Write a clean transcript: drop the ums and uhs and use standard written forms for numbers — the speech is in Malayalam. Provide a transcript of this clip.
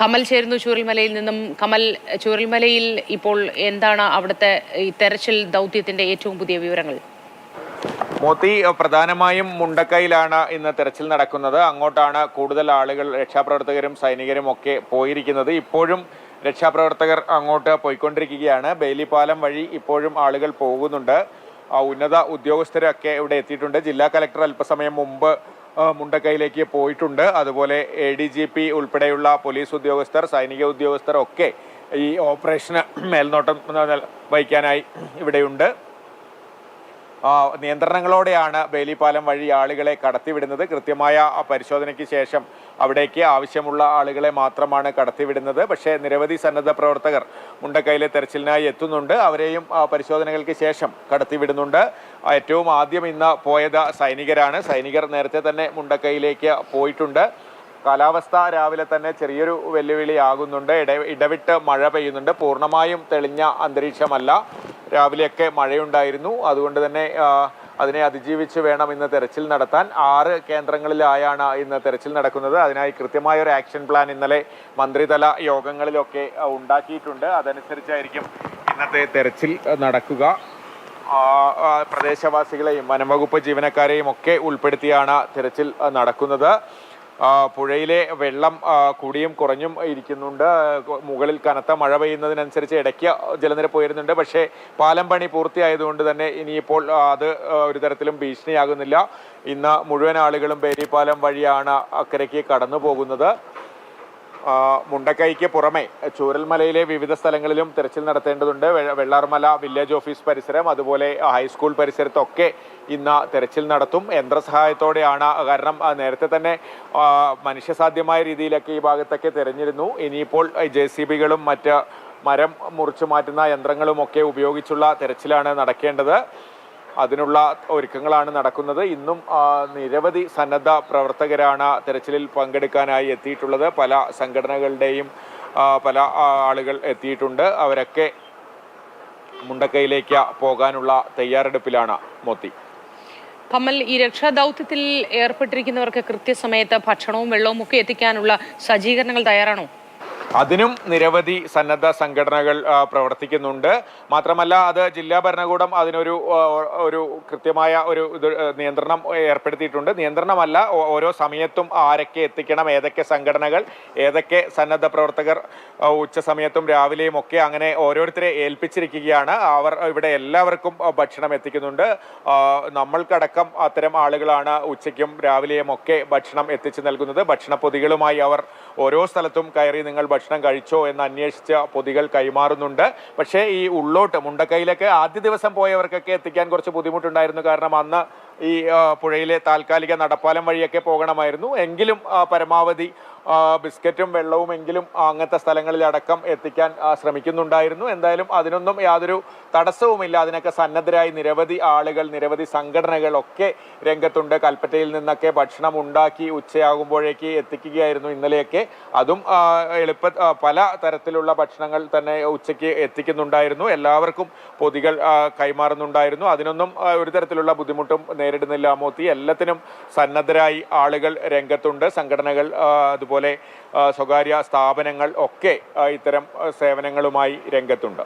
കമൽ ചേരുന്നു ചൂരൽമലയിൽ നിന്നും. കമൽ, ചൂരൽമലയിൽ ഇപ്പോൾ എന്താണ് അവിടുത്തെ ഈ തെരച്ചിൽ ദൗത്യത്തിന്റെ ഏറ്റവും പുതിയ വിവരങ്ങൾ? മോത്തി, പ്രധാനമായും മുണ്ടക്കയിലാണ് ഇന്ന് തെരച്ചിൽ നടക്കുന്നത്. അങ്ങോട്ടാണ് കൂടുതൽ ആളുകൾ, രക്ഷാപ്രവർത്തകരും സൈനികരും ഒക്കെ പോയിരിക്കുന്നത്. ഇപ്പോഴും രക്ഷാപ്രവർത്തകർ അങ്ങോട്ട് പോയിക്കൊണ്ടിരിക്കുകയാണ്. ബെയിലിപ്പാലം വഴി ഇപ്പോഴും ആളുകൾ പോകുന്നുണ്ട്. ഉന്നത ഉദ്യോഗസ്ഥരൊക്കെ ഇവിടെ എത്തിയിട്ടുണ്ട്. ജില്ലാ കലക്ടർ അല്പസമയം മുമ്പ് മുണ്ടക്കയിലേക്ക് പോയിട്ടുണ്ട്. അതുപോലെ ADGP ഉൾപ്പെടെയുള്ള പോലീസ് ഉദ്യോഗസ്ഥർ, സൈനിക ഉദ്യോഗസ്ഥർ ഒക്കെ ഈ ഓപ്പറേഷന് മേൽനോട്ടം വഹിക്കാനായി ഇവിടെയുണ്ട്. നിയന്ത്രണങ്ങളോടെയാണ് ബെയിലിപ്പാലം വഴി ആളുകളെ കടത്തിവിടുന്നത്. കൃത്യമായ പരിശോധനയ്ക്ക് ശേഷം അവിടേക്ക് ആവശ്യമുള്ള ആളുകളെ മാത്രമാണ് കടത്തിവിടുന്നത്. പക്ഷേ നിരവധി സന്നദ്ധ പ്രവർത്തകർ മുണ്ടക്കയിലെ തെരച്ചിലിനായി എത്തുന്നുണ്ട്. അവരെയും പരിശോധനകൾക്ക് ശേഷം കടത്തിവിടുന്നുണ്ട്. ഏറ്റവും ആദ്യം ഇന്ന് പോയത് സൈനികരാണ്. സൈനികർ നേരത്തെ തന്നെ മുണ്ടക്കയിലേക്ക് പോയിട്ടുണ്ട്. കാലാവസ്ഥ രാവിലെ തന്നെ ചെറിയൊരു വെല്ലുവിളിയാകുന്നുണ്ട്. ഇടവിട്ട് മഴ പെയ്യുന്നുണ്ട്. പൂർണ്ണമായും തെളിഞ്ഞ അന്തരീക്ഷമല്ല. രാവിലെയൊക്കെ മഴയുണ്ടായിരുന്നു. അതുകൊണ്ട് തന്നെ അതിനെ അതിജീവിച്ച് വേണം ഇന്ന് തെരച്ചിൽ നടത്താൻ. 6 കേന്ദ്രങ്ങളിലായാണ് ഇന്ന് തെരച്ചിൽ നടക്കുന്നത്. അതിനായി കൃത്യമായ ഒരു ആക്ഷൻ പ്ലാൻ ഇന്നലെ മന്ത്രിതല യോഗങ്ങളിലൊക്കെ ഉണ്ടാക്കിയിട്ടുണ്ട്. അതനുസരിച്ചായിരിക്കും ഇന്നത്തെ തെരച്ചിൽ നടക്കുക. പ്രദേശവാസികളെയും വനംവകുപ്പ് ജീവനക്കാരെയും ഒക്കെ ഉൾപ്പെടുത്തിയാണ് തെരച്ചിൽ നടക്കുന്നത്. പുഴയിലെ വെള്ളം കൂടിയും കുറഞ്ഞും ഇരിക്കുന്നുണ്ട്. മുകളിൽ കനത്ത മഴ പെയ്യുന്നതിനനുസരിച്ച് ഇടയ്ക്ക് ജലനിരപ്പ് ഉയരുന്നുണ്ട്. പക്ഷേ പാലം പണി പൂർത്തിയായതുകൊണ്ട് തന്നെ ഇനിയിപ്പോൾ അത് ഒരു തരത്തിലും ഭീഷണിയാകുന്നില്ല. ഇന്ന് മുഴുവൻ ആളുകളും ബേലിപ്പാലം വഴിയാണ് അക്കരയ്ക്ക് കടന്നു പോകുന്നത്. മുണ്ടക്കൈക്ക് പുറമെ ചൂരൽമലയിലെ വിവിധ സ്ഥലങ്ങളിലും തെരച്ചിൽ നടത്തേണ്ടതുണ്ട്. വെള്ളാർമല വില്ലേജ് ഓഫീസ് പരിസരം, അതുപോലെ ഹൈസ്കൂൾ പരിസരത്തൊക്കെ ഇന്ന് തെരച്ചിൽ നടത്തും. യന്ത്രസഹായത്തോടെയാണ്. കാരണം നേരത്തെ തന്നെ മനുഷ്യസാധ്യമായ രീതിയിലൊക്കെ ഈ ഭാഗത്തൊക്കെ തെരഞ്ഞിരുന്നു. ഇനിയിപ്പോൾ JCBകളും മറ്റ് മരം മുറിച്ചു മാറ്റുന്ന യന്ത്രങ്ങളുമൊക്കെ ഉപയോഗിച്ചുള്ള തെരച്ചിലാണ് നടക്കേണ്ടത്. അതിനുള്ള ഒരുക്കങ്ങളാണ് നടക്കുന്നത്. ഇന്നും നിരവധി സന്നദ്ധ പ്രവർത്തകരാണ് തെരച്ചിലിൽ പങ്കെടുക്കാനായി എത്തിയിട്ടുള്ളത്. പല സംഘടനകളുടെയും പല ആളുകൾ എത്തിയിട്ടുണ്ട്. അവരൊക്കെ മുണ്ടക്കയിലേക്ക് പോകാനുള്ള തയ്യാറെടുപ്പിലാണ്. മോത്തി, കമൽ, ഈ രക്ഷാദൗത്യത്തിൽ ഏർപ്പെട്ടിരിക്കുന്നവർക്ക് കൃത്യസമയത്ത് ഭക്ഷണവും വെള്ളവും ഒക്കെ എത്തിക്കാനുള്ള സജ്ജീകരണങ്ങൾ തയ്യാറാണോ? അതിനും നിരവധി സന്നദ്ധ സംഘടനകൾ പ്രവർത്തിക്കുന്നുണ്ട്. മാത്രമല്ല, അത് ജില്ലാ ഭരണകൂടം അതിനൊരു കൃത്യമായ ഒരു നിയന്ത്രണം ഏർപ്പെടുത്തിയിട്ടുണ്ട്. നിയന്ത്രണമല്ല, ഓരോ സമയത്തും ആരൊക്കെ എത്തിക്കണം, ഏതൊക്കെ സംഘടനകൾ, ഏതൊക്കെ സന്നദ്ധ പ്രവർത്തകർ ഉച്ച സമയത്തും രാവിലെയും ഒക്കെ അങ്ങനെ ഓരോരുത്തരെ ഏൽപ്പിച്ചിരിക്കുകയാണ്. അവർ ഇവിടെ എല്ലാവർക്കും ഭക്ഷണം എത്തിക്കുന്നുണ്ട്. നമ്മൾക്കടക്കം അത്തരം ആളുകളാണ് ഉച്ചയ്ക്കും രാവിലെയും ഒക്കെ ഭക്ഷണം എത്തിച്ചു നൽകുന്നത്. ഭക്ഷണ പൊതികളുമായി അവർ ഓരോ സ്ഥലത്തും കയറി നിങ്ങൾ ഭക്ഷണം കഴിച്ചോ എന്ന് അന്വേഷിച്ച പൊതികൾ കൈമാറുന്നുണ്ട്. പക്ഷേ ഈ ഉള്ളോട്ട് മുണ്ടക്കയിലേക്ക് ആദ്യ ദിവസം പോയവർക്കൊക്കെ എത്തിക്കാൻ കുറച്ച് ബുദ്ധിമുട്ടുണ്ടായിരുന്നു. കാരണം അന്ന് ഈ പുഴയിലെ താൽക്കാലിക നടപ്പാലം വഴിയൊക്കെ പോകണമായിരുന്നു. എങ്കിലും പരമാവധി ബിസ്ക്കറ്റും വെള്ളവും എങ്കിലും അങ്ങനത്തെ സ്ഥലങ്ങളിലടക്കം എത്തിക്കാൻ ശ്രമിക്കുന്നുണ്ടായിരുന്നു. എന്തായാലും അതിനൊന്നും യാതൊരു തടസ്സവുമില്ല. അതിനൊക്കെ സന്നദ്ധരായി നിരവധി ആളുകൾ, നിരവധി സംഘടനകളൊക്കെ രംഗത്തുണ്ട്. കൽപ്പറ്റയിൽ നിന്നൊക്കെ ഭക്ഷണം ഉണ്ടാക്കി ഉച്ചയാകുമ്പോഴേക്ക് എത്തിക്കുകയായിരുന്നു ഇന്നലെയൊക്കെ. അതും പല തരത്തിലുള്ള ഭക്ഷണങ്ങൾ തന്നെ ഉച്ചയ്ക്ക് എത്തിക്കുന്നുണ്ടായിരുന്നു. എല്ലാവർക്കും പൊതികൾ കൈമാറുന്നുണ്ടായിരുന്നു. അതിനൊന്നും ഒരു തരത്തിലുള്ള ബുദ്ധിമുട്ടും നേരിടുന്നില്ല. മോത്തി, എല്ലാത്തിനും സന്നദ്ധരായി ആളുകൾ രംഗത്തുണ്ട്. സംഘടനകൾ, അതുപോലെ സ്വകാര്യ സ്ഥാപനങ്ങൾ ഒക്കെ ഇത്തരം സേവനങ്ങളുമായി രംഗത്തുണ്ട്.